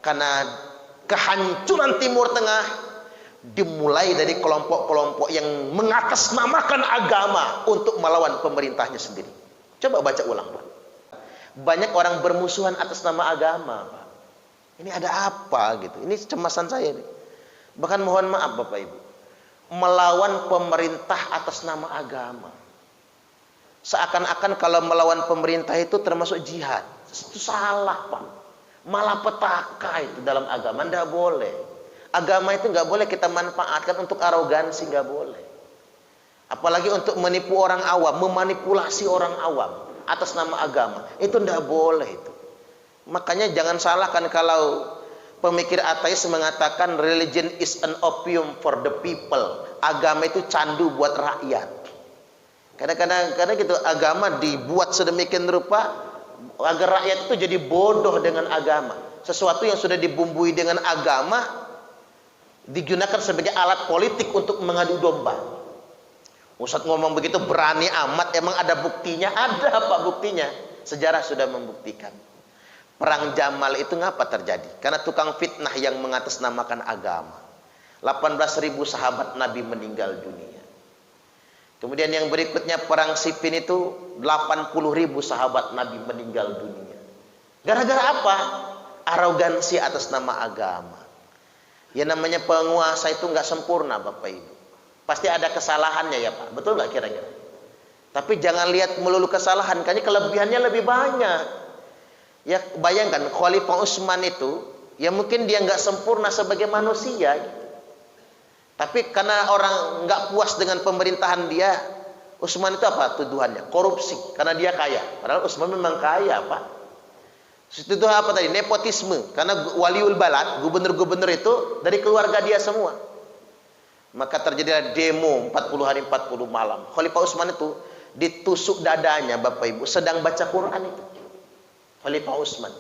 Karena kehancuran Timur Tengah dimulai dari kelompok-kelompok yang mengatasnamakan agama untuk melawan pemerintahnya sendiri. Coba baca ulang, Pak. Banyak orang bermusuhan atas nama agama, Pak. Ini ada apa gitu? Ini cemasan saya nih. Bahkan mohon maaf Bapak Ibu, melawan pemerintah atas nama agama. Seakan-akan kalau melawan pemerintah itu termasuk jihad. Itu salah, Pak. Malapetaka itu dalam agama, tidak boleh. Agama itu nggak boleh kita manfaatkan untuk arogansi, nggak boleh. Apalagi untuk menipu orang awam, memanipulasi orang awam atas nama agama, itu tidak boleh itu. Makanya jangan salahkan kalau pemikir ateis mengatakan religion is an opium for the people. Agama itu candu buat rakyat. Kadang-kadang gitu agama dibuat sedemikian rupa agar rakyat itu jadi bodoh dengan agama. Sesuatu yang sudah dibumbui dengan agama digunakan sebagai alat politik untuk mengadu domba. Ustadz ngomong begitu berani amat, emang ada buktinya? Ada Pak buktinya. Sejarah sudah membuktikan. Perang Jamal itu ngapa terjadi? Karena tukang fitnah yang mengatasnamakan agama. 18.000 sahabat Nabi meninggal dunia. Kemudian yang berikutnya perang Siffin itu 80.000 sahabat Nabi meninggal dunia. Gara-gara apa? Arogansi atas nama agama. Ya namanya penguasa itu nggak sempurna Bapak Ibu. Pasti ada kesalahannya ya Pak. Betul nggak kira-kira? Tapi jangan lihat melulu kesalahan, karena kelebihannya lebih banyak. Ya bayangkan Khalifah Utsman itu, ya mungkin dia nggak sempurna sebagai manusia. Tapi karena orang nggak puas dengan pemerintahan dia, Utsman itu apa tuduhannya? Korupsi, karena dia kaya. Padahal Utsman memang kaya, Pak. Tuduhan apa tadi? Nepotisme, karena waliul balad, gubernur-gubernur itu dari keluarga dia semua. Maka terjadilah demo 40 hari 40 malam. Khalifah Utsman itu ditusuk dadanya, Bapak Ibu, sedang baca Quran itu. Khalifah Utsman.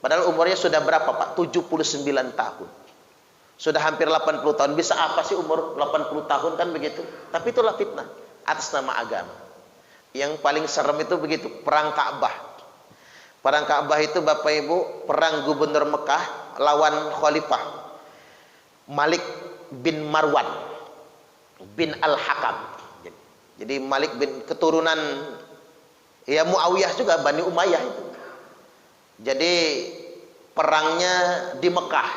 Padahal umurnya sudah berapa, Pak? 79 tahun. Sudah hampir 80 tahun. Bisa apa sih umur 80 tahun kan begitu? Tapi itulah fitnah atas nama agama. Yang paling serem itu begitu, perang Ka'bah. Perang Ka'bah itu Bapak Ibu, perang gubernur Mekah lawan Khalifah Malik bin Marwan bin Al-Hakam. Jadi Malik bin keturunan ya Muawiyah juga, Bani Umayyah itu. Jadi perangnya di Mekah.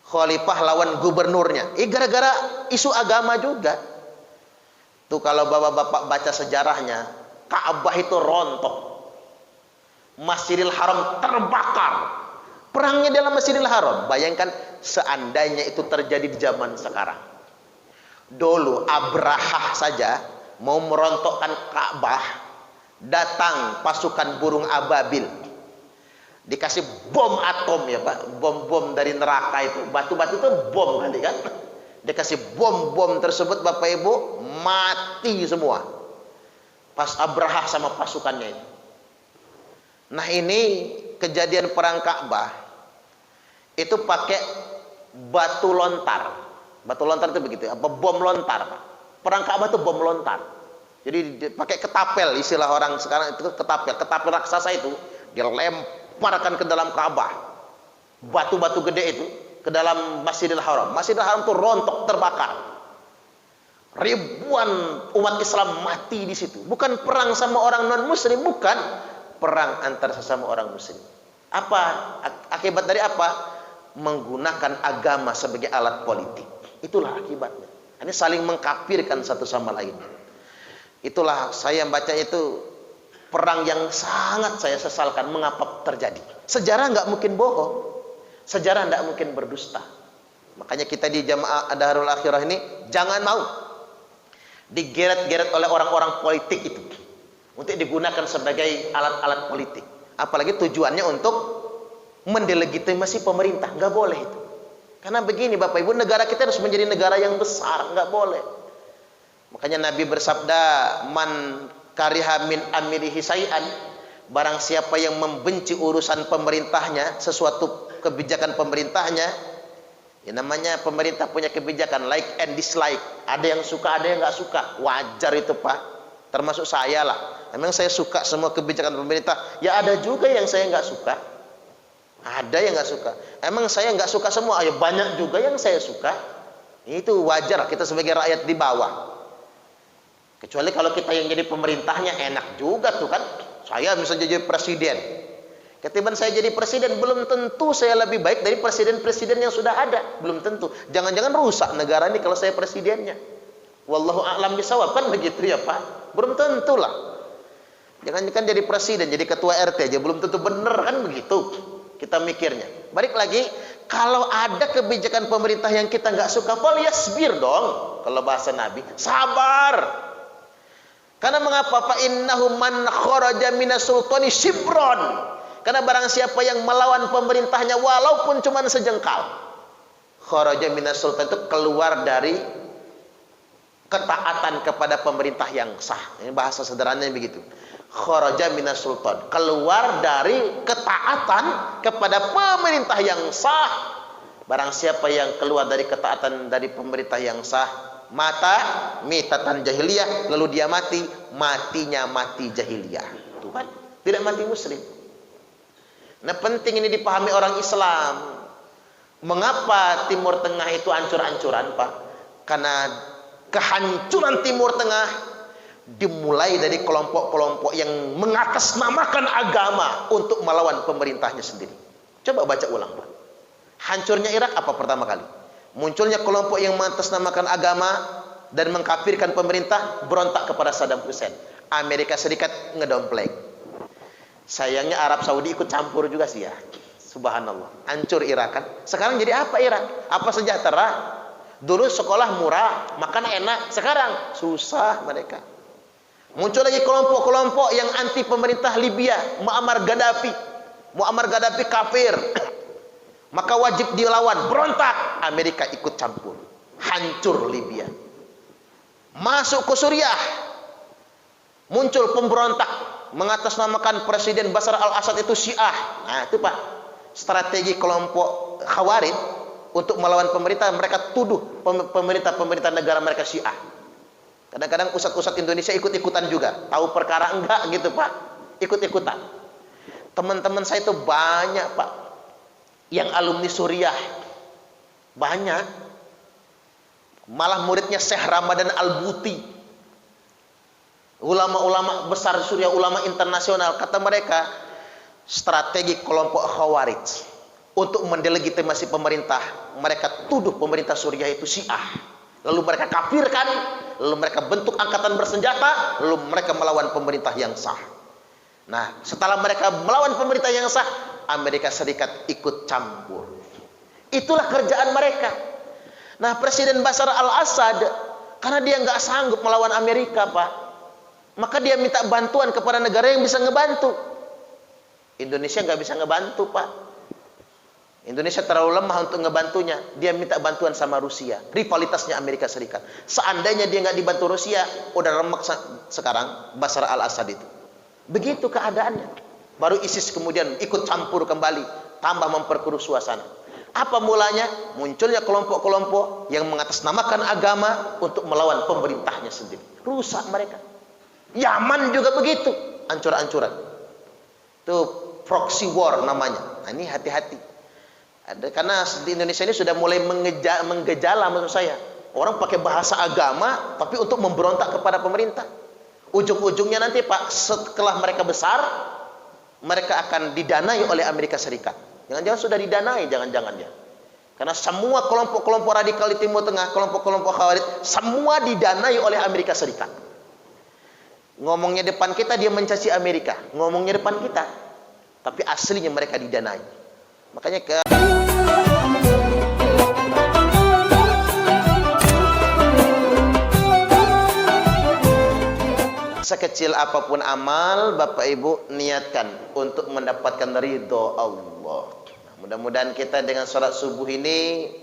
Khalifah lawan gubernurnya. Gara-gara isu agama juga. Tuh kalau bapak-bapak baca sejarahnya, Ka'bah itu rontok. Masjidil Haram terbakar. Perangnya dalam Masjidil Haram. Bayangkan seandainya itu terjadi di zaman sekarang. Dulu Abrahah saja mau merontokkan Ka'bah, datang pasukan burung ababil. Dikasih bom atom ya Pak, bom-bom dari neraka itu, batu-batu itu bom kali kan. Dikasih bom-bom tersebut Bapak Ibu, mati semua. Pas Abrahah sama pasukannya itu. Nah ini kejadian perang Ka'bah itu pakai batu lontar. Batu lontar itu begitu, apa bom lontar Pak. Perang Ka'bah itu bom lontar. Jadi pakai ketapel, istilah orang sekarang itu ketapel. Ketapel raksasa itu dilemparkan ke dalam Ka'bah. Batu-batu gede itu ke dalam Masjidil Haram. Masjidil Haram itu rontok, terbakar. Ribuan umat Islam mati di situ. Bukan perang sama orang non-muslim, bukan. Perang antar sesama orang muslim. Apa akibat dari apa? Menggunakan agama sebagai alat politik. Itulah akibatnya. Ini saling mengkafirkan satu sama lain. Itulah saya baca itu perang yang sangat saya sesalkan. Mengapa terjadi? Sejarah nggak mungkin bohong. Sejarah nggak mungkin berdusta. Makanya kita di Jamaah Darul Akhirah ini jangan mau digeret-geret oleh orang-orang politik itu untuk digunakan sebagai alat-alat politik. Apalagi tujuannya untuk mendelegitimasi pemerintah. Nggak boleh itu. Karena begini Bapak Ibu, negara kita harus menjadi negara yang besar. Nggak boleh. Makanya Nabi bersabda, man kariha min amirihi say'an, barang siapa yang membenci urusan pemerintahnya, sesuatu kebijakan pemerintahnya, ya namanya pemerintah punya kebijakan like and dislike. Ada yang suka, ada yang nggak suka. Wajar itu Pak. Termasuk saya lah. Memang saya suka semua kebijakan pemerintah. Ya ada juga yang saya nggak suka. Ada yang nggak suka. Emang saya nggak suka semua? Ayo, banyak juga yang saya suka. Itu wajar, kita sebagai rakyat di bawah. Kecuali kalau kita yang jadi pemerintahnya, enak juga tuh kan. Saya bisa jadi presiden. Ketimbang saya jadi presiden, belum tentu saya lebih baik dari presiden-presiden yang sudah ada. Belum tentu. Jangan-jangan rusak negara ini kalau saya presidennya. Wallahu a'lam bishawab, kan begitu ya Pak? Belum tentulah. Jangan kan jadi presiden, jadi ketua RT aja belum tentu bener, kan begitu kita mikirnya. Balik lagi, kalau ada kebijakan pemerintah yang kita nggak suka, fal yasbir dong. Kalau bahasa Nabi, sabar. Karena mengapa? Fa innahu man kharaja minas sultani shibron. Karena barang siapa yang melawan pemerintahnya walaupun cuma sejengkal. Kharaja minas sultan itu keluar dari ketaatan kepada pemerintah yang sah. Ini bahasa sederhananya begitu. Kharaja minas sultan, keluar dari ketaatan kepada pemerintah yang sah. Barang siapa yang keluar dari ketaatan dari pemerintah yang sah, mata mitatan jahiliyah, lalu dia mati, matinya mati jahiliyah. Tuh kan, tidak mati muslim. Nah, penting ini dipahami orang Islam. Mengapa Timur Tengah itu ancur-ancuran, Pak? Karena kehancuran Timur Tengah dimulai dari kelompok-kelompok yang mengatasnamakan agama untuk melawan pemerintahnya sendiri. Coba baca ulang, Pak. Hancurnya Irak apa pertama kali? Munculnya kelompok yang mengatasnamakan agama dan mengkafirkan pemerintah, berontak kepada Saddam Hussein. Amerika Serikat ngedompleng. Sayangnya Arab Saudi ikut campur juga sih ya. Subhanallah. Hancur Irak kan. Sekarang jadi apa Irak? Apa sejahtera? Dulu sekolah murah, makan enak. Sekarang susah mereka. Muncul lagi kelompok-kelompok yang anti pemerintah Libya, Muammar Gaddafi. Muammar Gaddafi kafir. Maka wajib dilawan, berontak. Amerika ikut campur. Hancur Libya. Masuk ke Suriah. Muncul pemberontak mengatasnamakan Presiden Bashar al-Assad itu Syiah. Nah, itu Pak. Strategi kelompok Khawarij untuk melawan pemerintah, mereka tuduh pemerintah negara mereka Syiah. Kadang-kadang ustadz-ustadz Indonesia ikut-ikutan juga. Tahu perkara enggak gitu Pak. Ikut-ikutan. Teman-teman saya itu banyak Pak. Yang alumni Suriah. Banyak. Malah muridnya Syekh Ramadan Al-Buti. Ulama-ulama besar Suriah, ulama internasional. Kata mereka, strategi kelompok Khawarij untuk mendelegitimasi pemerintah. Mereka tuduh pemerintah Suriah itu Syiah. Lalu mereka kafirkan, lalu mereka bentuk angkatan bersenjata, lalu mereka melawan pemerintah yang sah. Nah, setelah mereka melawan pemerintah yang sah, Amerika Serikat ikut campur. Itulah kerjaan mereka. Nah, Presiden Bashar al-Assad, karena dia nggak sanggup melawan Amerika, Pak, maka dia minta bantuan kepada negara yang bisa ngebantu. Indonesia nggak bisa ngebantu, Pak. Indonesia terlalu lemah untuk ngebantunya. Dia minta bantuan sama Rusia. Rivalitasnya Amerika Serikat. Seandainya dia nggak dibantu Rusia, udah remek sekarang Bashar al-Assad itu. Begitu keadaannya. Baru ISIS kemudian ikut campur kembali, tambah memperkeruh suasana. Apa mulanya? Munculnya kelompok-kelompok yang mengatasnamakan agama untuk melawan pemerintahnya sendiri. Rusak mereka. Yaman juga begitu, ancur-ancuran. Itu proxy war namanya. Nah, ini hati-hati. Karena di Indonesia ini sudah mulai menggejala maksud saya. Orang pakai bahasa agama tapi untuk memberontak kepada pemerintah. Ujung-ujungnya nanti Pak, setelah mereka besar, mereka akan didanai oleh Amerika Serikat. Jangan-jangan sudah didanai, jangan-jangan ya. Karena semua kelompok-kelompok radikal di Timur Tengah, kelompok-kelompok Khawarij, semua didanai oleh Amerika Serikat. Ngomongnya depan kita dia mencaci Amerika, ngomongnya depan kita, tapi aslinya mereka didanai. Makanya sekecil apapun amal, Bapak Ibu niatkan untuk mendapatkan ridho Allah. Nah, mudah-mudahan kita dengan sholat subuh ini,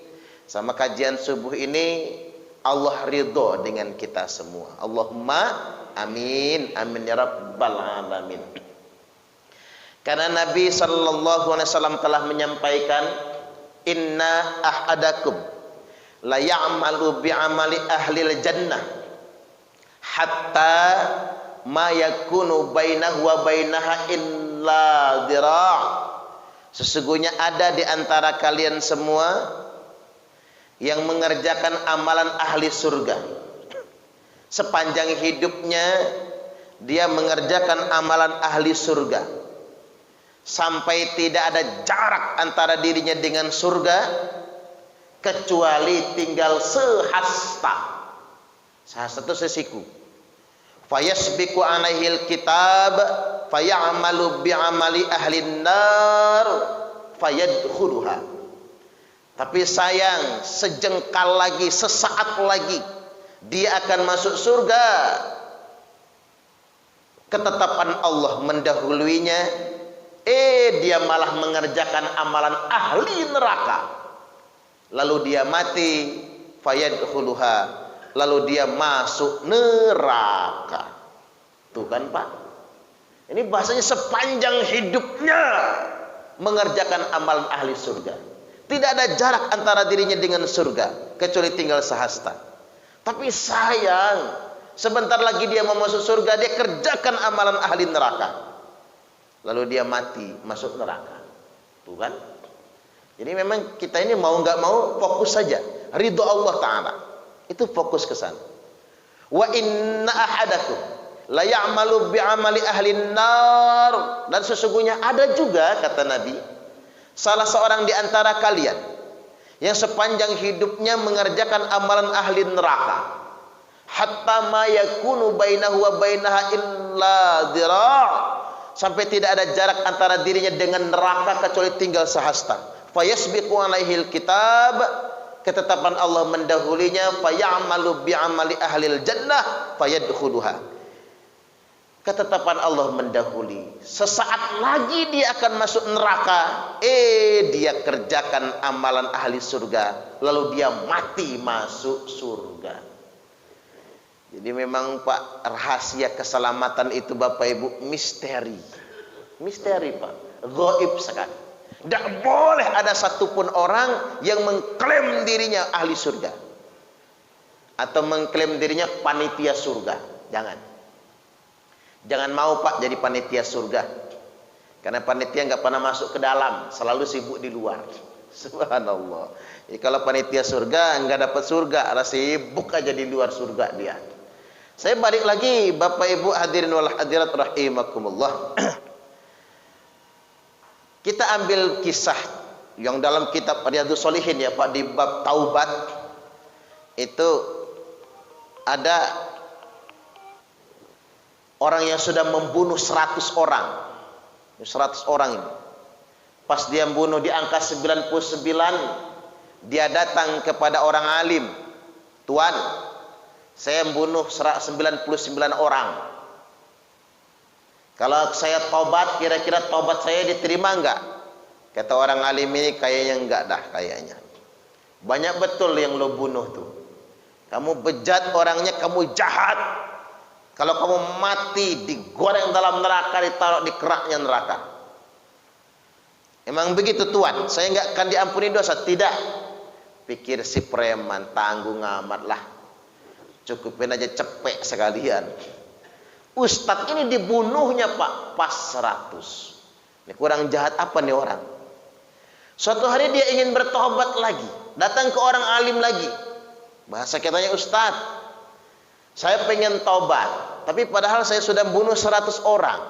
sama kajian subuh ini, Allah ridho dengan kita semua. Allahumma amin, amin ya rabbal alamin. Karena Nabi SAW telah menyampaikan, inna ahadakum la ya'malu bi'amali ahlil jannah hatta ma yakunu bainahu wa bainaha illa dhira' Sesungguhnya ada di antara kalian semua yang mengerjakan amalan ahli surga. Sepanjang hidupnya dia mengerjakan amalan ahli surga, sampai tidak ada jarak antara dirinya dengan surga kecuali tinggal sehasta. Sehasta itu sesiku. Fayasbiqu alaihil kitab fayamalu bi'amali ahlin nar fayadkhuluha. Tapi sayang, sejengkal lagi, sesaat lagi dia akan masuk surga. Ketetapan Allah mendahuluinya, dia malah mengerjakan amalan ahli neraka. Lalu dia mati, fayadkhuluha, lalu dia masuk neraka. Tuh kan Pak, ini bahasanya sepanjang hidupnya mengerjakan amalan ahli surga. Tidak ada jarak antara dirinya dengan surga kecuali tinggal sehasta. Tapi sayang, sebentar lagi dia mau masuk surga, dia kerjakan amalan ahli neraka, lalu dia mati masuk neraka. Tuh kan. Jadi memang kita ini mau nggak mau fokus saja ridho Allah Ta'ala, itu fokus ke sana. Wa inna ahadakum la ya'malu bi'amali ahlin nar. Dan sesungguhnya ada juga, kata Nabi, salah seorang di antara kalian yang sepanjang hidupnya mengerjakan amalan ahli neraka, hatta ma yakunu bainahu wa bainaha illa dhira', sampai tidak ada jarak antara dirinya dengan neraka kecuali tinggal sehasta. Fayasbiqu alaihil kitab, ketetapan Allah mendahulinya, fayamalu bi'amali ahlil jannah fayadkhuluha. Ketetapan Allah mendahului, sesaat lagi dia akan masuk neraka, dia kerjakan amalan ahli surga, lalu dia mati masuk surga. Jadi memang Pak, rahasia keselamatan itu Bapak Ibu misteri. Misteri Pak, gaib sekali. Tidak boleh ada satupun orang yang mengklaim dirinya ahli surga atau mengklaim dirinya panitia surga. Jangan mau Pak jadi panitia surga, karena panitia nggak pernah masuk ke dalam, selalu sibuk di luar. Subhanallah. Jadi kalau panitia surga nggak dapat surga, ada sibuk aja di luar surga dia. Saya balik lagi, Bapak Ibu hadirin wal hadirat rahimakumullah. Kita ambil kisah yang dalam kitab Riyadhus Shalihin ya Pak, di bab taubat itu ada orang yang sudah membunuh 100 orang. 100 orang ini. Pas dia membunuh di angka 99, dia datang kepada orang alim. Tuan, saya membunuh 99 orang. Kalau saya tobat, kira-kira tobat saya diterima enggak? Kata orang alim ini, kayaknya enggak dah kayaknya. Banyak betul yang lo bunuh tuh. Kamu bejat orangnya, kamu jahat. Kalau kamu mati, digoreng dalam neraka, ditaruh di keraknya neraka. Emang begitu Tuan, saya enggak akan diampuni dosa. Tidak. Pikir si preman, tanggung amat lah. Cukupin aja cepek sekalian. Ustadz ini dibunuhnya Pak pas 100. Ini kurang jahat apa nih orang? Suatu hari dia ingin bertobat lagi, datang ke orang alim lagi. Bahasa katanya, Ustadz, saya pengen tobat, tapi padahal saya sudah bunuh 100 orang.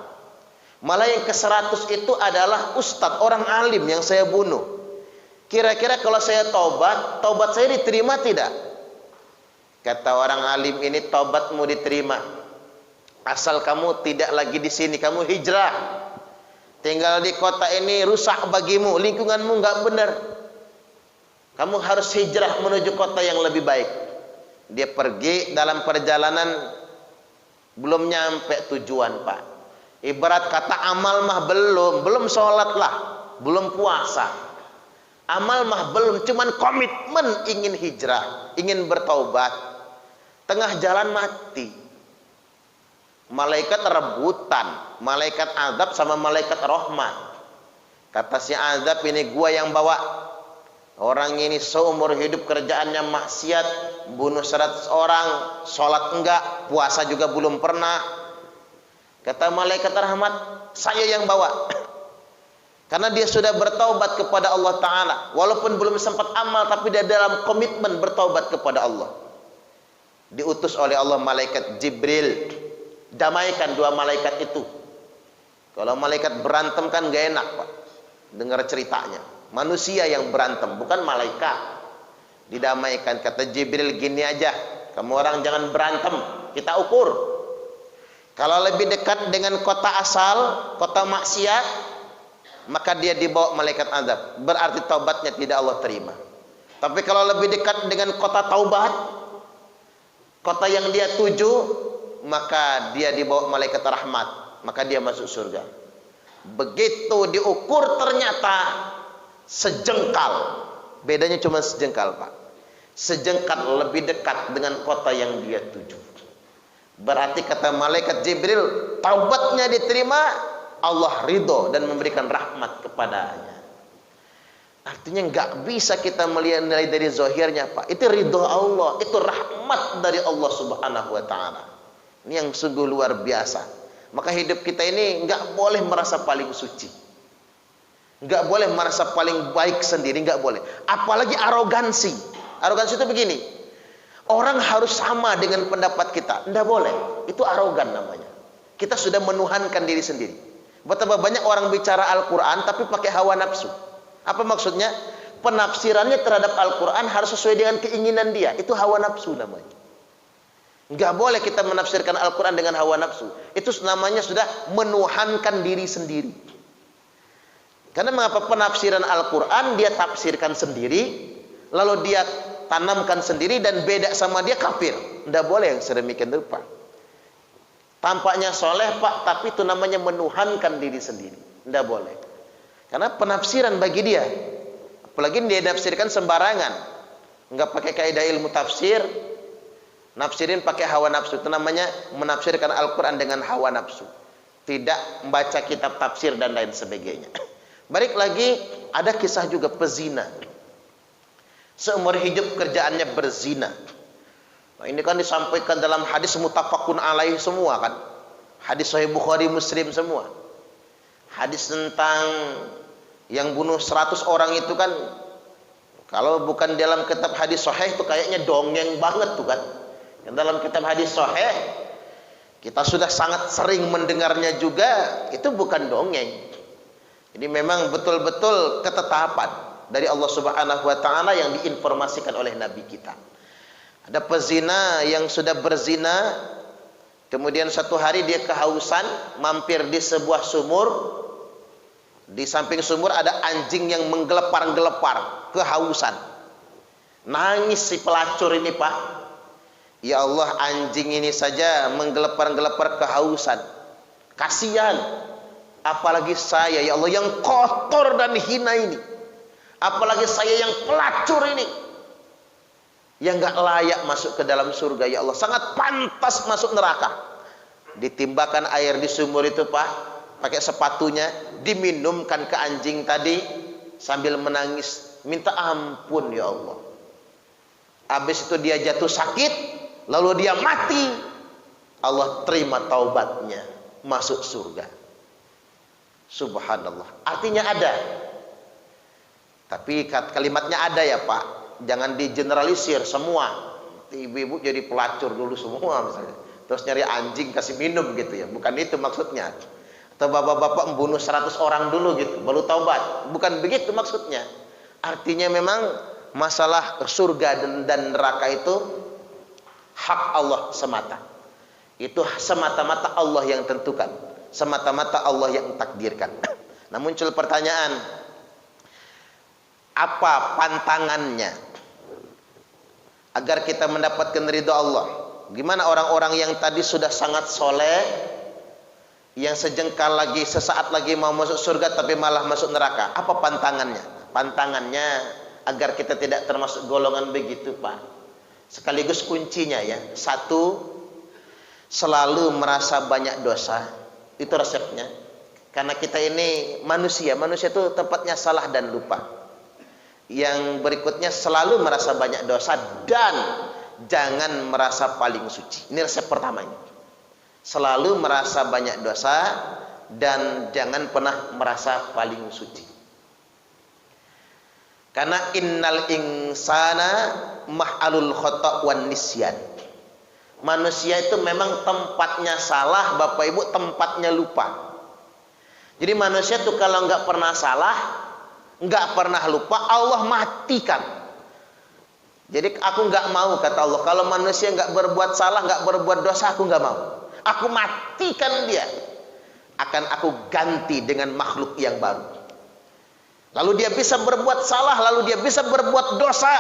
Malah yang ke 100 itu adalah Ustadz, orang alim yang saya bunuh. Kira-kira kalau saya tobat saya diterima tidak? Kata orang alim ini, tobatmu diterima. Asal kamu tidak lagi di sini, kamu hijrah. Tinggal di kota ini rusak bagimu, lingkunganmu nggak benar. Kamu harus hijrah menuju kota yang lebih baik. Dia pergi dalam perjalanan, belum nyampe tujuan Pak. Ibarat kata amal mah belum sholat lah, belum puasa. Amal mah belum, cuman komitmen ingin hijrah, ingin bertaubat. Tengah jalan mati. Malaikat rebutan, malaikat azab sama malaikat rahmat. Kata si azab, ini gua yang bawa. Orang ini seumur hidup kerjaannya maksiat, bunuh 100 orang, sholat enggak, puasa juga belum pernah. Kata malaikat rahmat, saya yang bawa. Karena dia sudah bertaubat kepada Allah Ta'ala. Walaupun belum sempat amal, tapi dia dalam komitmen bertaubat kepada Allah. Diutus oleh Allah malaikat Jibril. Damaikan dua malaikat itu. Kalau malaikat berantem kan gak enak, Pak. Dengar ceritanya. Manusia yang berantem, bukan malaikat. Didamaikan. Kata Jibril, gini aja. Kamu orang jangan berantem. Kita ukur. Kalau lebih dekat dengan kota asal, kota maksiat, maka dia dibawa malaikat azab. Berarti taubatnya tidak Allah terima. Tapi kalau lebih dekat dengan kota taubat, kota yang dia tuju, maka dia dibawa malaikat rahmat. Maka dia masuk surga. Begitu diukur ternyata sejengkal. Bedanya cuma sejengkal, Pak. Sejengkal lebih dekat dengan kota yang dia tuju. Berarti kata malaikat Jibril, taubatnya diterima, Allah ridho dan memberikan rahmat kepadanya. Artinya nggak bisa kita melihat nilai dari zahirnya, Pak. Itu ridho Allah, itu rahmat dari Allah Subhanahu wa Ta'ala. Ini yang sungguh luar biasa. Maka hidup kita ini nggak boleh merasa paling suci, nggak boleh merasa paling baik sendiri, nggak boleh. Apalagi arogansi. Arogansi itu begini. Orang harus sama dengan pendapat kita. Tidak boleh. Itu arogan namanya. Kita sudah menuhankan diri sendiri. Betapa banyak orang bicara Al-Quran tapi pakai hawa nafsu. Apa maksudnya? Penafsirannya terhadap Al-Quran harus sesuai dengan keinginan dia. Itu hawa nafsu namanya. Nggak boleh kita menafsirkan Al-Quran dengan hawa nafsu. Itu namanya sudah menuhankan diri sendiri. Karena mengapa penafsiran Al-Quran dia tafsirkan sendiri, lalu dia tanamkan sendiri dan beda sama dia, kafir. Tidak boleh yang sedemikian rupa. Tampaknya soleh, Pak, tapi itu namanya menuhankan diri sendiri. Tidak boleh. Karena penafsiran bagi dia, apalagi dia nafsirkan sembarangan, nggak pakai kaidah ilmu tafsir, nafsirin pakai hawa nafsu. Itu namanya menafsirkan Al-Quran dengan hawa nafsu. Tidak membaca kitab tafsir dan lain sebagainya. Balik lagi, ada kisah juga pezina. Seumur hidup kerjaannya berzina. Nah, ini kan disampaikan dalam hadis muttafaqun alaih semua kan. Hadis Sahih Bukhari Muslim semua. Hadis tentang yang bunuh 100 orang itu kan, kalau bukan dalam kitab hadis sahih itu kayaknya dongeng banget tuh kan. Yang dalam kitab hadis sahih kita sudah sangat sering mendengarnya juga, itu bukan dongeng. Ini memang betul-betul ketetapan dari Allah Subhanahu wa Ta'ala yang diinformasikan oleh Nabi kita. Ada pezina yang sudah berzina, kemudian satu hari dia kehausan, mampir di sebuah sumur. Di samping sumur ada anjing yang menggelepar-gelepar, kehausan. Nangis si pelacur ini, Pak. Ya Allah, anjing ini saja menggelepar-gelepar kehausan. Kasihan. Apalagi saya, ya Allah, yang kotor dan hina ini. Apalagi saya yang pelacur ini, yang gak layak masuk ke dalam surga, ya Allah, sangat pantas masuk neraka. Ditimbakan air di sumur itu, Pak, pakai sepatunya, diminumkan ke anjing tadi sambil menangis, minta ampun ya Allah. Habis itu dia jatuh sakit, lalu dia mati. Allah terima taubatnya, masuk surga. Subhanallah. Artinya ada. Tapi kalimatnya ada ya Pak, jangan digeneralisir semua. Ibu-ibu jadi pelacur dulu semua misalnya, terus nyari anjing kasih minum gitu ya, bukan itu maksudnya. Atau bapak-bapak membunuh 100 orang dulu gitu, baru taubat, bukan begitu maksudnya. Artinya memang masalah surga dan neraka itu hak Allah semata. Itu semata-mata Allah yang tentukan, semata-mata Allah yang takdirkan. Nah, muncul pertanyaan, apa pantangannya agar kita mendapatkan ridha Allah? Gimana orang-orang yang tadi sudah sangat soleh, yang sejengkal lagi, sesaat lagi mau masuk surga tapi malah masuk neraka? Apa pantangannya? Pantangannya agar kita tidak termasuk golongan begitu, Pak. Sekaligus kuncinya ya, satu, selalu merasa banyak dosa. Itu resepnya. Karena kita ini manusia itu tempatnya salah dan lupa. Yang berikutnya, selalu merasa banyak dosa dan jangan merasa paling suci. Ini resep pertamanya. Selalu merasa banyak dosa dan jangan pernah merasa paling suci. Karena innal insana mah'alul khata' wan nisyan. Manusia itu memang tempatnya salah, Bapak Ibu, tempatnya lupa. Jadi manusia tuh kalau nggak pernah salah, nggak pernah lupa, Allah matikan. Jadi aku nggak mau, kata Allah, kalau manusia nggak berbuat salah, nggak berbuat dosa, aku nggak mau. Aku matikan dia. Akan aku ganti dengan makhluk yang baru. Lalu dia bisa berbuat salah, lalu dia bisa berbuat dosa.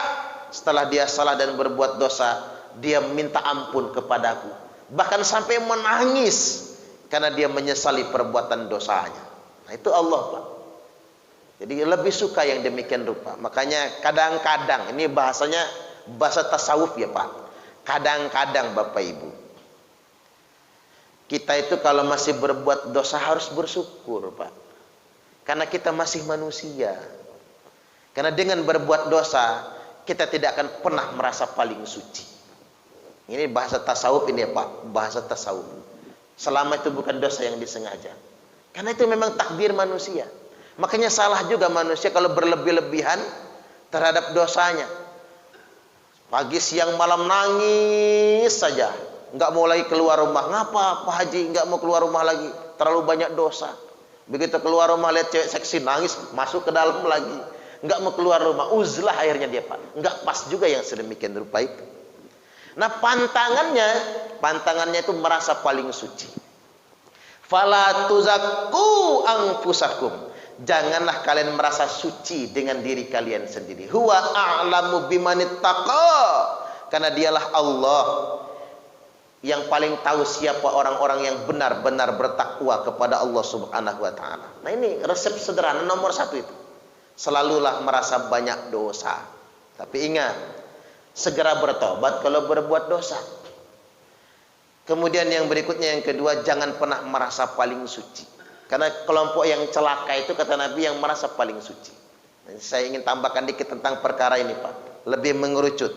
Setelah dia salah dan berbuat dosa, dia minta ampun kepadaku. Bahkan sampai menangis karena dia menyesali perbuatan dosanya. Nah, itu Allah, Pak. Jadi lebih suka yang demikian rupa. Makanya kadang-kadang, ini bahasanya bahasa tasawuf ya Pak. Kadang-kadang Bapak Ibu, kita itu kalau masih berbuat dosa harus bersyukur Pak. Karena kita masih manusia. Karena dengan berbuat dosa, kita tidak akan pernah merasa paling suci. Ini bahasa tasawuf ini ya Pak. Bahasa tasawuf. Selama itu bukan dosa yang disengaja. Karena itu memang takdir manusia. Makanya salah juga manusia kalau berlebih-lebihan terhadap dosanya. Pagi, siang, malam nangis saja, nggak mau lagi keluar rumah. Ngapa Pak Haji nggak mau keluar rumah lagi? Terlalu banyak dosa. Begitu keluar rumah lihat cewek seksi nangis, masuk ke dalam lagi. Nggak mau keluar rumah. Uzlah akhirnya dia Pak. Nggak pas juga yang sedemikian rupa itu. Nah pantangannya itu merasa paling suci. Fala tuzakku anfusakum. Janganlah kalian merasa suci dengan diri kalian sendiri. Huwa a'lamu bimanittaqa. Karena dialah Allah yang paling tahu siapa orang-orang yang benar-benar bertakwa kepada Allah Subhanahu wa taala. Nah, ini resep sederhana nomor 1 itu. Selalulah merasa banyak dosa. Tapi ingat, segera bertobat kalau berbuat dosa. Kemudian yang berikutnya, yang kedua, jangan pernah merasa paling suci. Karena kelompok yang celaka itu kata Nabi yang merasa paling suci. Dan saya ingin tambahkan dikit tentang perkara ini Pak. Lebih mengerucut.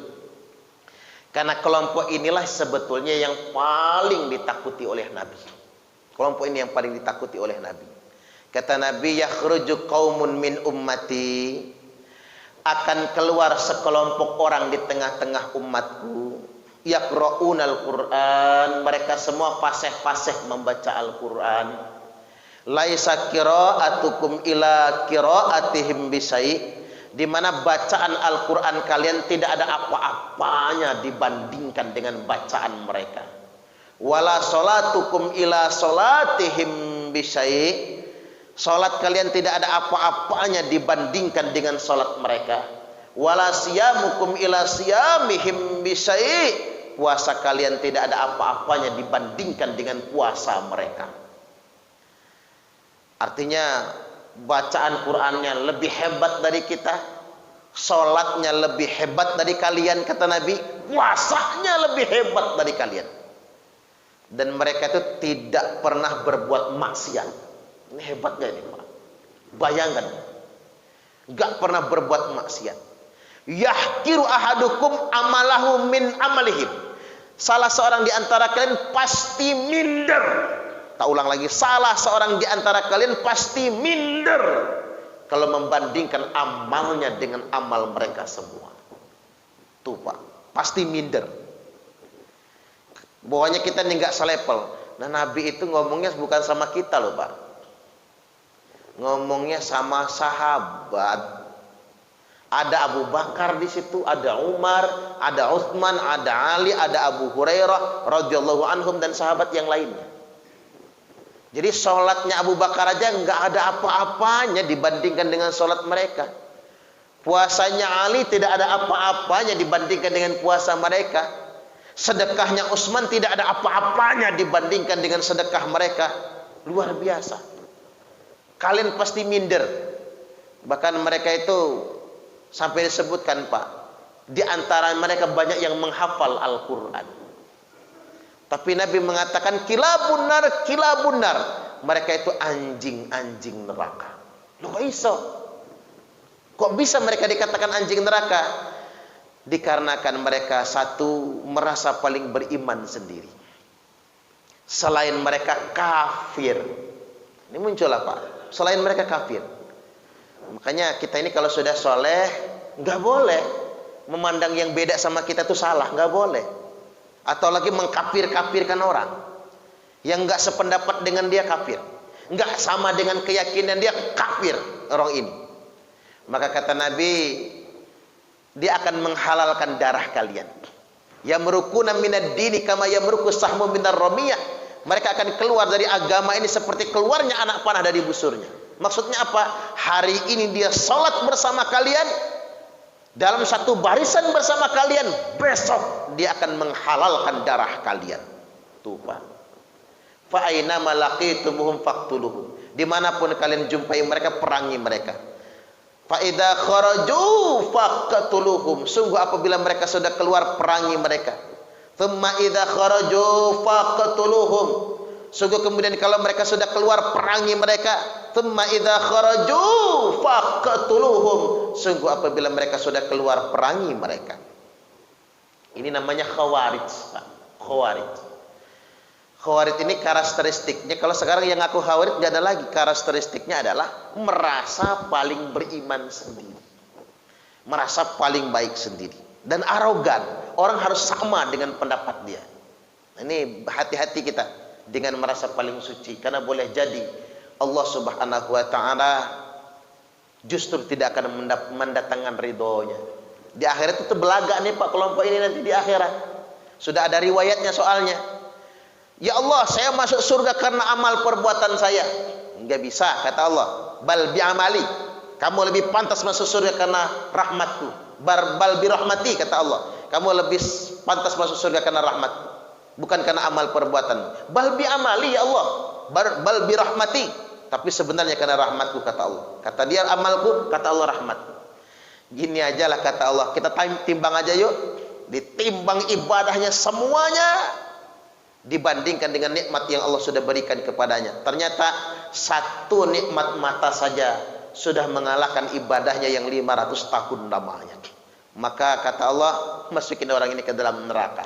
Karena kelompok inilah sebetulnya yang paling ditakuti oleh Nabi. Kelompok ini yang paling ditakuti oleh Nabi. Kata Nabi, yakhruju qaumun min ummati. Akan keluar sekelompok orang di tengah-tengah umatku. Yaqra'unal Qur'an. Mereka semua fasih-fasih membaca Al-Quran. Laisa qira'atukum ila qira'atihim bisai, di mana bacaan Al-Qur'an kalian tidak ada apa-apanya dibandingkan dengan bacaan mereka. Wala salatukum ila salatihim bisai, salat kalian tidak ada apa-apanya dibandingkan dengan salat mereka. Wala siyamukum ila siyamihim bisai, puasa kalian tidak ada apa-apanya dibandingkan dengan puasa mereka. Artinya bacaan Qur'annya lebih hebat dari kita, sholatnya lebih hebat dari kalian kata Nabi, puasanya lebih hebat dari kalian. Dan mereka itu tidak pernah berbuat maksiat. Ini hebat gak ini Pak? Bayangkan, gak pernah berbuat maksiat. Yahkiru ahadukum amalahu min amalihim. Salah seorang di antara kalian pasti minder. Tak ulang lagi, salah seorang di antara kalian pasti minder kalau membandingkan amalnya dengan amal mereka semua. Tuh Pak, pasti minder. Pokoknya kita ini nggak selepel. Nah Nabi itu ngomongnya bukan sama kita loh Pak. Ngomongnya sama sahabat. Ada Abu Bakar di situ, ada Umar, ada Utsman, ada Ali, ada Abu Hurairah radhiyallahu anhum dan sahabat yang lainnya. Jadi sholatnya Abu Bakar aja nggak ada apa-apanya dibandingkan dengan sholat mereka. Puasanya Ali tidak ada apa-apanya dibandingkan dengan puasa mereka. Sedekahnya Utsman tidak ada apa-apanya dibandingkan dengan sedekah mereka. Luar biasa. Kalian pasti minder. Bahkan mereka itu sampai disebutkan Pak, di antara mereka banyak yang menghafal Al-Quran. Tapi Nabi mengatakan kilabun nar. Mereka itu anjing-anjing neraka. Loh kok bisa mereka dikatakan anjing neraka? Dikarenakan mereka satu merasa paling beriman sendiri. Selain mereka kafir. Ini muncul apa? Selain mereka kafir. Makanya kita ini kalau sudah soleh, nggak boleh memandang yang beda sama kita itu salah, nggak boleh. Atau lagi mengkafir-kafirkan orang yang nggak sependapat dengan dia, kafir. Nggak sama dengan keyakinan dia, kafir orang ini. Maka kata Nabi, dia akan menghalalkan darah kalian. Yamrukuna minad dini kama yamruku sahmu minar ramiyah. Mereka akan keluar dari agama ini seperti keluarnya anak panah dari busurnya. Maksudnya apa? Hari ini dia salat bersama kalian, dalam satu barisan bersama kalian, besok dia akan menghalalkan darah kalian. Tuh Pak. Fa aina malaqitumuhum faqtuluhum. Dimanapun kalian jumpai mereka, perangi mereka. Fa idza kharaju faqtuluhum. Sungguh apabila mereka sudah keluar, perangi mereka. Thumma idza kharaju faqtuluhum. Sungguh kemudian kalau mereka sudah keluar, perangi mereka. Thumma idza kharaju faqtuluhum. Sungguh apabila mereka sudah keluar, perangi mereka. Ini namanya khawarij, Pak. Khawarij. Khawarij ini karakteristiknya, kalau sekarang yang ngaku khawarij tidak ada lagi, karakteristiknya adalah merasa paling beriman sendiri, merasa paling baik sendiri, dan arogan. Orang harus sama dengan pendapat dia. Ini hati-hati kita dengan merasa paling suci, karena boleh jadi Allah Subhanahu wa taala justru tidak akan mendatangkan ridhonya. Di akhirat itu belaga nih Pak, kelompok ini nanti di akhirat. Sudah ada riwayatnya soalnya. Ya Allah, saya masuk surga karena amal perbuatan saya. Enggak bisa, kata Allah. Bal bi amali. Kamu lebih pantas masuk surga karena rahmatku. Bal bi rahmati, kata Allah. Kamu lebih pantas masuk surga karena rahmatku, bukan karena amal perbuatan. Bal bi amali, ya Allah. Bal bi rahmati. Tapi sebenarnya karena rahmatku, kata Allah. Kata dia amalku, kata Allah rahmatku. Gini aja lah, kata Allah. Kita timbang aja yuk. Ditimbang ibadahnya semuanya, dibandingkan dengan nikmat yang Allah sudah berikan kepadanya. Ternyata satu nikmat mata saja sudah mengalahkan ibadahnya yang 500 tahun lamanya. Maka kata Allah, masukin orang ini ke dalam neraka,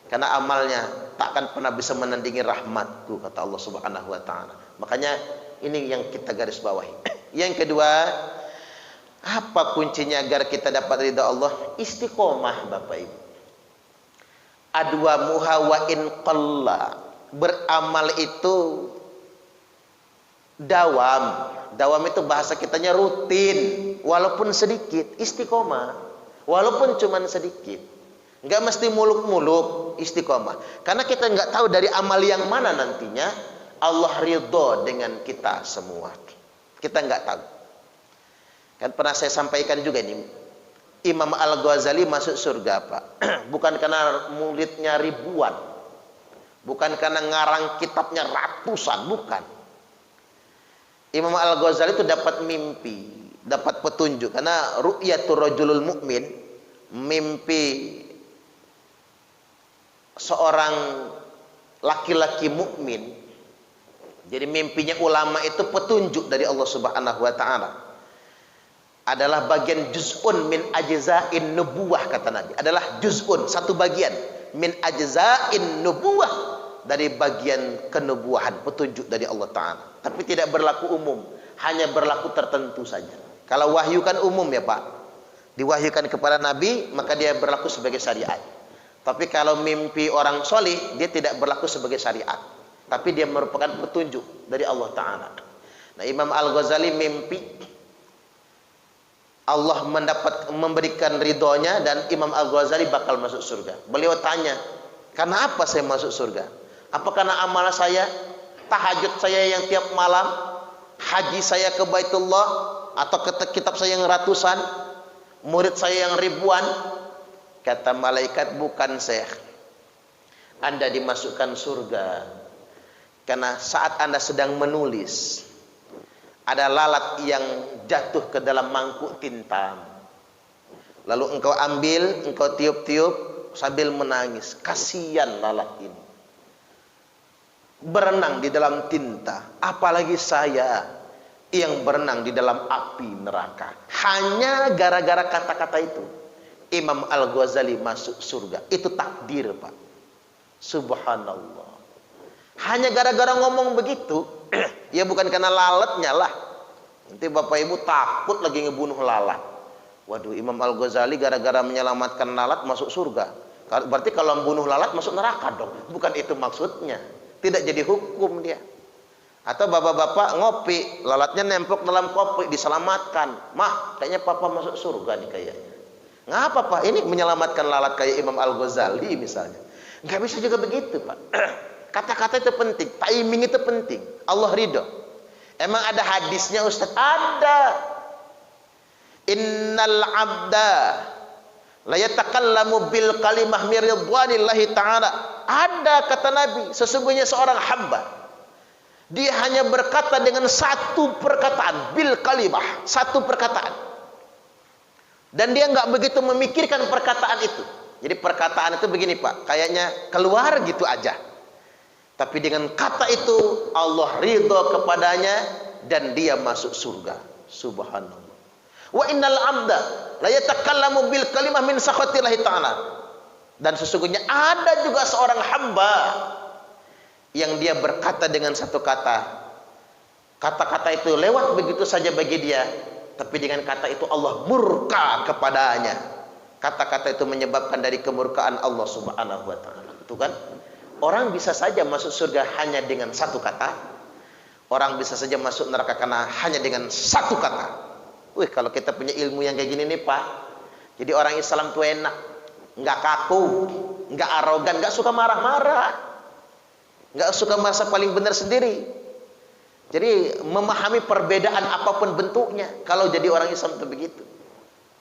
karena amalnya takkan pernah bisa menandingi rahmatku, kata Allah Subhanahu wa taala. Makanya ini yang kita garis bawahi. Yang kedua, apa kuncinya agar kita dapat ridha Allah? Istiqomah, Bapak Ibu. Adwa muhawain qalla. Beramal itu dawam. Dawam itu bahasa kitanya rutin, walaupun sedikit. Istiqomah, walaupun cuman sedikit. Enggak mesti muluk-muluk, istiqomah. Karena kita enggak tahu dari amal yang mana nantinya Allah ridho dengan kita semua. Kita enggak tahu. Kan pernah saya sampaikan juga ini, Imam Al-Ghazali masuk surga, Pak. Bukan karena muridnya ribuan, bukan karena ngarang kitabnya ratusan, bukan. Imam Al-Ghazali itu dapat mimpi, dapat petunjuk, karena ru'yatul rajulul mu'min, mimpi seorang laki-laki mukmin. Jadi mimpinya ulama itu petunjuk dari Allah Subhanahu wa taala. Adalah bagian juz'un min ajza'in nubuwah, kata Nabi. Adalah juz'un, satu bagian min ajza'in nubuwah, dari bagian kenubuahan, petunjuk dari Allah Ta'ala. Tapi tidak berlaku umum, hanya berlaku tertentu saja. Kalau wahyu kan umum ya Pak, diwahyukan kepada Nabi, maka dia berlaku sebagai syariat. Tapi kalau mimpi orang solih, dia tidak berlaku sebagai syariat, tapi dia merupakan petunjuk dari Allah Ta'ala. Nah, Imam Al-Ghazali mimpi Allah memberikan ridhonya dan Imam Al-Ghazali bakal masuk surga. Beliau tanya, karena apa saya masuk surga? Apa karena amal saya, tahajud saya yang tiap malam, haji saya ke Baitullah, atau kitab saya yang ratusan, murid saya yang ribuan? Kata malaikat, bukan Syekh. Anda dimasukkan surga karena saat Anda sedang menulis, ada lalat yang jatuh ke dalam mangkuk tinta. Lalu engkau ambil, engkau tiup-tiup sambil menangis. Kasihan lalat ini, berenang di dalam tinta. Apalagi saya yang berenang di dalam api neraka. Hanya gara-gara kata-kata itu, Imam Al-Ghazali masuk surga. Itu takdir, Pak. Subhanallah. Hanya gara-gara ngomong begitu, ya bukan karena lalatnya lah. Nanti Bapak Ibu takut lagi ngebunuh lalat. Waduh, Imam Al-Ghazali gara-gara menyelamatkan lalat masuk surga. Berarti kalau membunuh lalat masuk neraka dong. Bukan itu maksudnya. Tidak jadi hukum dia. Atau bapak-bapak ngopi, lalatnya nempok dalam kopi, diselamatkan. Mah, kayaknya papa masuk surga nih kayaknya. Ngapa Pak? Ini menyelamatkan lalat kayak Imam Al-Ghazali misalnya. Nggak bisa juga begitu Pak. Kata-kata itu penting, timing itu penting. Allah ridho. Emang ada hadisnya Ustaz? Ada. Innal abda la yatakallamu bil kalimah min ridwanillahi ta'ala. Ada kata Nabi, sesungguhnya seorang hamba, dia hanya berkata dengan satu perkataan, bil kalimah, satu perkataan. Dan dia nggak begitu memikirkan perkataan itu. Jadi perkataan itu begini Pak, kayaknya keluar gitu aja. Tapi dengan kata itu Allah ridho kepadanya dan dia masuk surga. Subhanallah. Wa innal abda la yatakallamu bil kalimah min sakhatillahi ta'ala. Dan sesungguhnya ada juga seorang hamba yang dia berkata dengan satu kata. Kata-kata itu lewat begitu saja bagi dia, tapi dengan kata itu Allah murka kepadanya. Kata-kata itu menyebabkan dari kemurkaan Allah Subhanahu wa taala. Itu kan? Orang bisa saja masuk surga hanya dengan satu kata. Orang bisa saja masuk neraka karena hanya dengan satu kata. Wih, kalau kita punya ilmu yang kayak gini nih Pak, jadi orang Islam tuh enak, nggak kaku, nggak arogan, nggak suka marah-marah, nggak suka merasa paling benar sendiri. Jadi memahami perbedaan apapun bentuknya. Kalau jadi orang Islam itu begitu.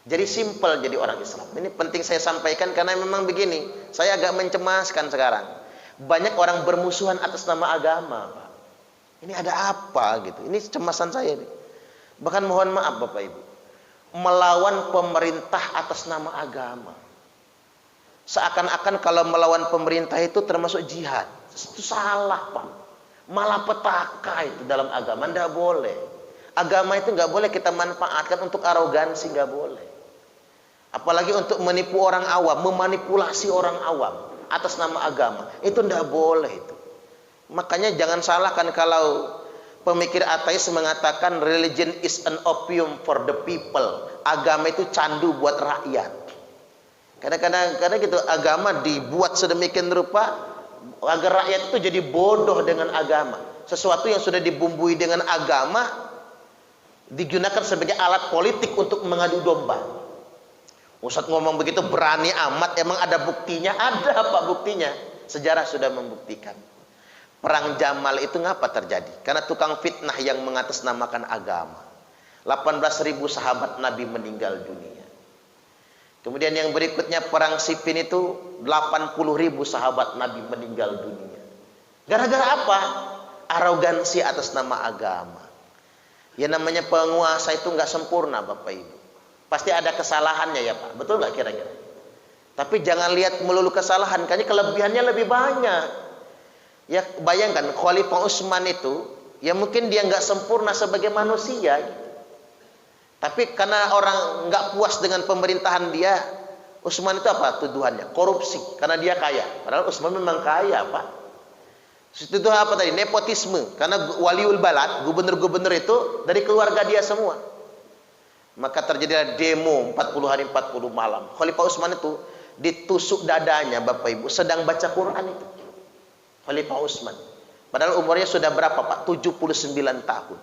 Jadi simple jadi orang Islam. Ini penting saya sampaikan karena memang begini, saya agak mencemaskan sekarang. Banyak orang bermusuhan atas nama agama, Pak. Ini ada apa gitu? Ini cemasan saya nih. Bahkan mohon maaf Bapak Ibu, melawan pemerintah atas nama agama. Seakan-akan kalau melawan pemerintah itu termasuk jihad. Itu salah Pak. Malapetaka itu dalam agama, tidak boleh. Agama itu nggak boleh kita manfaatkan untuk arogansi, nggak boleh. Apalagi untuk menipu orang awam, memanipulasi orang awam atas nama agama, itu tidak boleh itu. Makanya jangan salahkan kalau pemikir ateis mengatakan religion is an opium for the people. Agama itu candu buat rakyat. Kadang-kadang gitu agama dibuat sedemikian rupa agar rakyat itu jadi bodoh dengan agama. Sesuatu yang sudah dibumbui dengan agama digunakan sebagai alat politik untuk mengadu domba. Ustadz ngomong begitu berani amat, emang ada buktinya? Ada Pak buktinya. Sejarah sudah membuktikan. Perang Jamal itu ngapa terjadi? Karena tukang fitnah yang mengatasnamakan agama. 18.000 sahabat Nabi meninggal dunia. Kemudian yang berikutnya perang Siffin itu 80.000 sahabat Nabi meninggal dunia. Gara-gara apa? Arogansi atas nama agama. Ya namanya penguasa itu nggak sempurna Bapak Ibu. Pasti ada kesalahannya ya Pak. Betul nggak kira-kira? Tapi jangan lihat melulu kesalahan, karena kelebihannya lebih banyak. Ya bayangkan Khalifah Utsman itu, ya mungkin dia nggak sempurna sebagai manusia. Tapi karena orang nggak puas dengan pemerintahan dia, Utsman itu apa tuduhannya? Korupsi, karena dia kaya. Padahal Utsman memang kaya Pak. Itu apa tadi? Nepotisme, karena waliul balad, gubernur-gubernur itu dari keluarga dia semua. Maka terjadilah demo 40 hari 40 malam. Khalifah Utsman itu ditusuk dadanya Bapak Ibu sedang baca Quran itu. Khalifah Utsman. Padahal umurnya sudah berapa Pak? 79 tahun.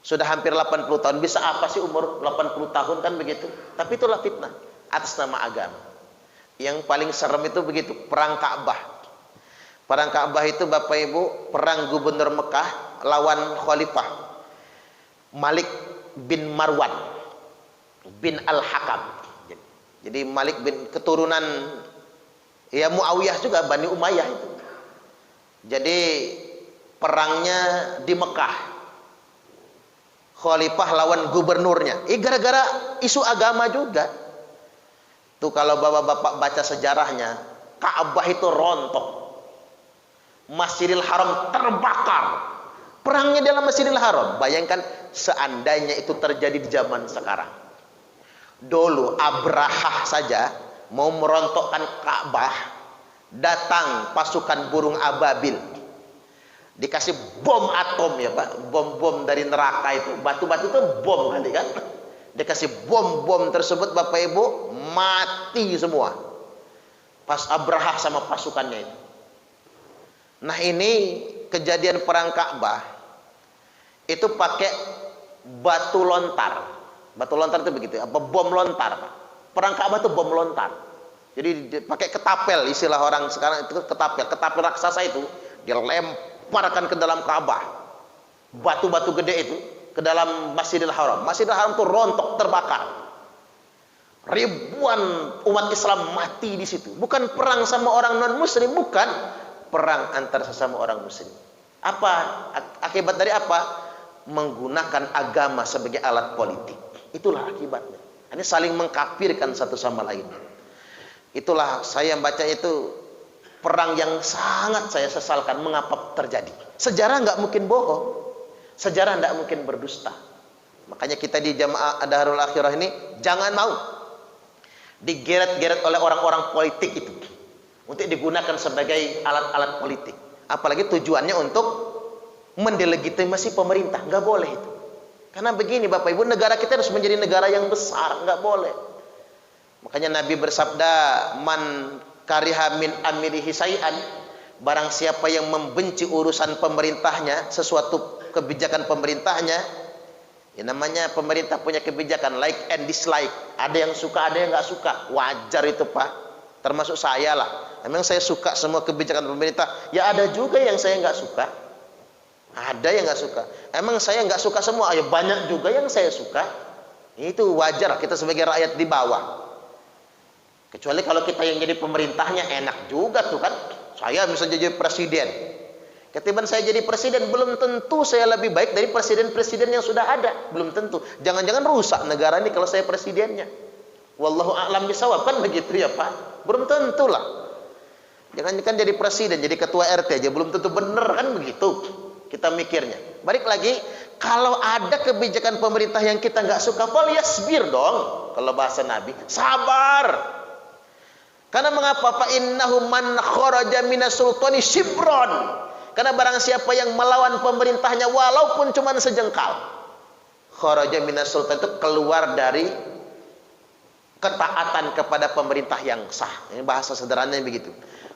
Sudah hampir 80 tahun. Bisa apa sih umur 80 tahun kan begitu? Tapi itulah fitnah atas nama agama. Yang paling serem itu begitu, perang Ka'bah. Perang Ka'bah itu Bapak Ibu, perang gubernur Mekah lawan Khalifah Malik bin Marwan bin Al-Hakam. Jadi Malik bin keturunan ya Muawiyah juga, Bani Umayyah itu. Jadi perangnya di Mekah. Khalifah lawan gubernurnya. Gara-gara isu agama juga. Tuh kalau bapak-bapak baca sejarahnya, Ka'bah itu rontok. Masjidil Haram terbakar. Perangnya dalam Masjidil Haram. Bayangkan seandainya itu terjadi di zaman sekarang. Dulu Abrahah saja mau merontokkan Ka'bah, datang pasukan burung ababil, Dikasih bom atom ya Pak, bom-bom dari neraka itu, batu-batu itu bom kali kan. Dikasih bom-bom tersebut Bapak Ibu, mati semua. Pas Abraha sama pasukannya itu. Nah ini kejadian perang Ka'bah itu pakai batu lontar. Batu lontar itu begitu, apa bom lontar Pak. Perang Ka'bah itu bom lontar. Jadi pakai ketapel, istilah orang sekarang itu ketapel. Ketapel raksasa itu dilemparkan ke dalam Ka'bah. Batu-batu gede itu ke dalam Masjidil Haram. Masjidil Haram itu rontok, terbakar. Ribuan umat Islam mati di situ. Bukan perang sama orang non muslim, bukan. Perang antar sesama orang muslim. Apa akibat dari apa? Menggunakan agama sebagai alat politik. Itulah akibatnya. Ini saling mengkafirkan satu sama lain. Itulah saya baca itu perang yang sangat saya sesalkan. Mengapa terjadi? Sejarah nggak mungkin bohong. Sejarah nggak mungkin berdusta. Makanya kita di Jamaah Darul Akhirah ini jangan mau digeret-geret oleh orang-orang politik itu untuk digunakan sebagai alat-alat politik. Apalagi tujuannya untuk mendelegitimasi pemerintah. Nggak boleh itu. Karena begini Bapak Ibu, negara kita harus menjadi negara yang besar. Nggak boleh. Makanya Nabi bersabda, man kariha min amirihi syai'an, barang siapa yang membenci urusan pemerintahnya, sesuatu kebijakan pemerintahnya, ya namanya pemerintah punya kebijakan like and dislike. Ada yang suka, ada yang nggak suka. Wajar itu Pak. Termasuk saya lah. Emang saya suka semua kebijakan pemerintah? Ya ada juga yang saya nggak suka. Ada yang nggak suka. Emang saya nggak suka semua? Ya banyak juga yang saya suka. Itu wajar kita sebagai rakyat di bawah. Kecuali kalau kita yang jadi pemerintahnya enak juga tuh kan. Saya bisa jadi presiden. Ketimbang saya jadi presiden, belum tentu saya lebih baik dari presiden-presiden yang sudah ada. Belum tentu. Jangan-jangan rusak negara ini kalau saya presidennya. Wallahu a'lam bishawab, kan begitu ya Pak. Belum tentulah. Jangan-jangan jadi presiden, jadi ketua RT aja belum tentu bener, kan begitu kita mikirnya. Balik lagi, kalau ada kebijakan pemerintah yang kita nggak suka, falyasbir dong. Kalau bahasa Nabi, sabar. Karena mengapa? Fa innahu man kharaja minas sultani shibron. Karena barang siapa yang melawan pemerintahnya walaupun cuma sejengkal, kharaja minas sultan itu keluar dari ketaatan kepada pemerintah yang sah. Ini bahasa sederhananya begitu.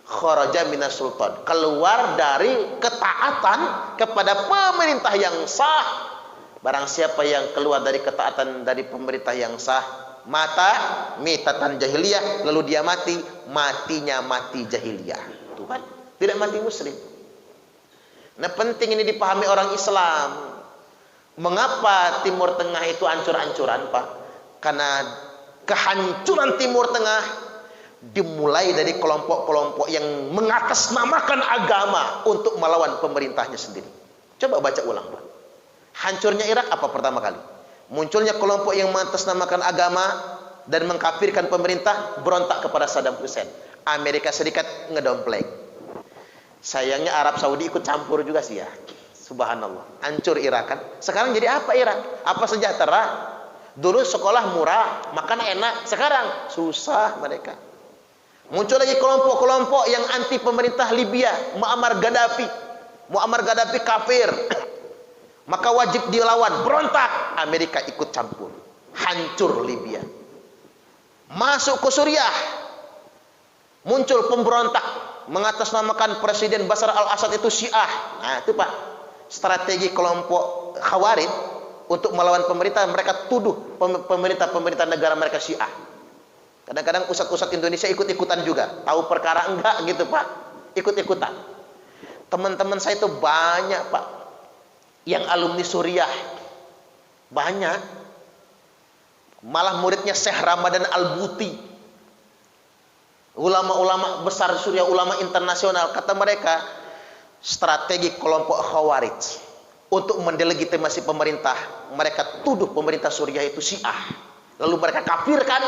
Kharaja minas sultan, keluar dari ketaatan kepada pemerintah yang sah. Barang siapa yang keluar dari ketaatan dari pemerintah yang sah, mata mitatan jahiliyah, lalu dia mati, matinya mati jahiliyah. Tuhan, tidak mati muslim. Nah, penting ini dipahami orang Islam. Mengapa Timur Tengah itu ancur-ancuran, Pak? Karena kehancuran Timur Tengah dimulai dari kelompok-kelompok yang mengatasnamakan agama untuk melawan pemerintahnya sendiri. Coba baca ulang, Pak. Hancurnya Irak apa pertama kali? Munculnya kelompok yang mengatasnamakan agama dan mengkafirkan pemerintah, berontak kepada Saddam Hussein. Amerika Serikat ngedompleng. Sayangnya Arab Saudi ikut campur juga sih ya. Subhanallah. Hancur Irak kan. Sekarang jadi apa Irak? Apa sejahtera? Dulu sekolah murah, makan enak. Sekarang susah mereka. Muncul lagi kelompok-kelompok yang anti pemerintah Libya, Muammar Gaddafi. Muammar Gaddafi kafir. Maka wajib dilawan, berontak. Amerika ikut campur. Hancur Libya. Masuk ke Suriah. Muncul pemberontak mengatasnamakan Presiden Bashar al-Assad itu Syiah. Nah, itu Pak. Strategi kelompok Khawarij untuk melawan pemerintah, mereka tuduh pemerintah negara mereka Syiah. Kadang-kadang ustadz-ustadz Indonesia ikut-ikutan juga. Tahu perkara enggak gitu Pak. Ikut-ikutan. Teman-teman saya itu banyak Pak. Yang alumni Suriah. Banyak. Malah muridnya Syekh Ramadan Al-Buti. Ulama-ulama besar Suriah, ulama internasional. Kata mereka, strategi kelompok Khawarij untuk mendelegitimasi pemerintah. Mereka tuduh pemerintah Suriah itu Syiah. Lalu mereka kafirkan,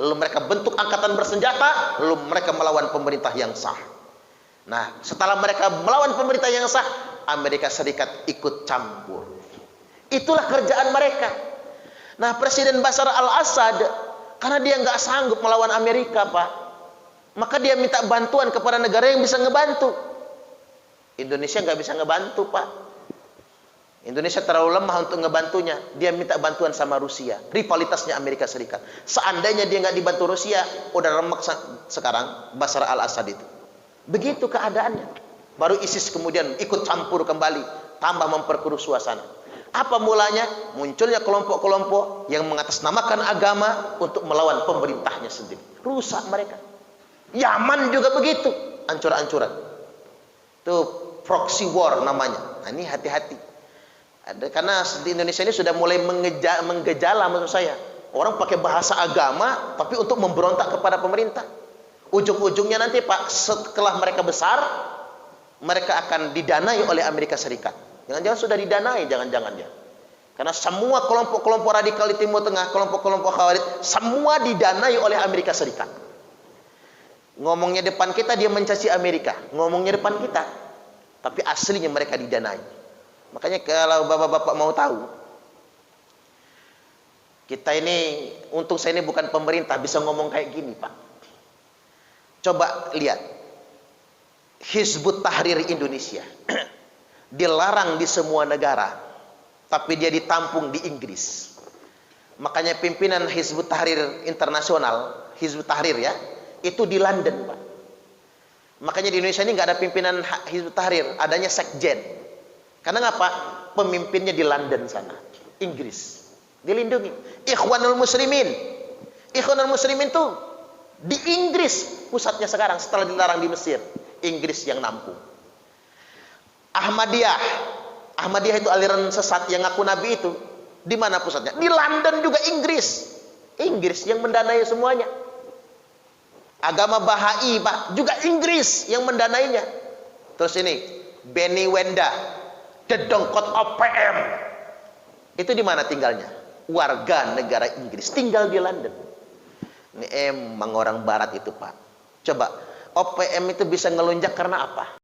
lalu mereka bentuk angkatan bersenjata, lalu mereka melawan pemerintah yang sah. Nah, setelah mereka melawan pemerintah yang sah, Amerika Serikat ikut campur. Itulah kerjaan mereka. Nah, Presiden Bashar al-Assad, karena dia nggak sanggup melawan Amerika, Pak, maka dia minta bantuan kepada negara yang bisa ngebantu. Indonesia nggak bisa ngebantu, Pak. Indonesia terlalu lemah untuk ngebantunya. Dia minta bantuan sama Rusia. Rivalitasnya Amerika Serikat. Seandainya dia nggak dibantu Rusia, udah remek sekarang Bashar al-Assad itu. Begitu keadaannya. Baru ISIS kemudian ikut campur kembali, tambah memperkeruh suasana. Apa mulanya? Munculnya kelompok-kelompok yang mengatasnamakan agama untuk melawan pemerintahnya sendiri. Rusak mereka. Yaman juga begitu, ancur-ancuran. Itu proxy war namanya. Nah, ini hati-hati. Karena di Indonesia ini sudah mulai menggejala maksud saya. Orang pakai bahasa agama tapi untuk memberontak kepada pemerintah. Ujung-ujungnya nanti, Pak, setelah mereka besar, mereka akan didanai oleh Amerika Serikat. Jangan-jangan sudah didanai, jangan-jangan ya. Karena semua kelompok-kelompok radikal di Timur Tengah, kelompok-kelompok Khawarij, semua didanai oleh Amerika Serikat. Ngomongnya depan kita dia mencaci Amerika, ngomongnya depan kita, tapi aslinya mereka didanai. Makanya kalau bapak-bapak mau tahu, kita ini, untung saya ini bukan pemerintah bisa ngomong kayak gini, Pak. Coba lihat, Hizbut Tahrir Indonesia dilarang di semua negara, tapi dia ditampung di Inggris. Makanya pimpinan Hizbut Tahrir Internasional, Hizbut Tahrir ya, itu di London, Pak. Makanya di Indonesia ini nggak ada pimpinan Hizbut Tahrir, adanya sekjen. Karena ngapa? Pemimpinnya di London sana, Inggris. Dilindungi. Ikhwanul Muslimin. Ikhwanul Muslimin tuh di Inggris pusatnya sekarang setelah dilarang di Mesir. Inggris yang nampung. Ahmadiyah. Ahmadiyah itu aliran sesat yang ngaku nabi itu. Di mana pusatnya? Di London juga, Inggris. Inggris yang mendanai semuanya. Agama Bahai, Pak, juga Inggris yang mendanainya. Terus ini Benny Wenda, dedengkot OPM. Itu di mana tinggalnya? Warga negara Inggris, tinggal di London. Ini emang orang barat itu, Pak. Coba, OPM itu bisa ngelunjak karena apa?